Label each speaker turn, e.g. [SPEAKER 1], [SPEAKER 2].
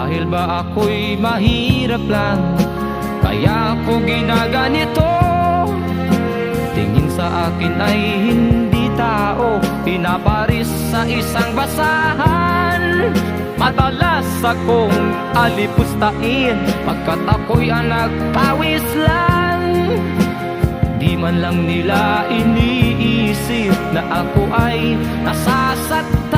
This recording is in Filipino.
[SPEAKER 1] Dahil ba ako'y mahirap lang, kaya ako ginaganito. Tingin sa akin ay hindi tao, pinaparis sa isang basahan. Madalas akong alipustain, pagkat ako'y nagpawis lang. Di man lang nila iniisip na ako ay nasasaktan.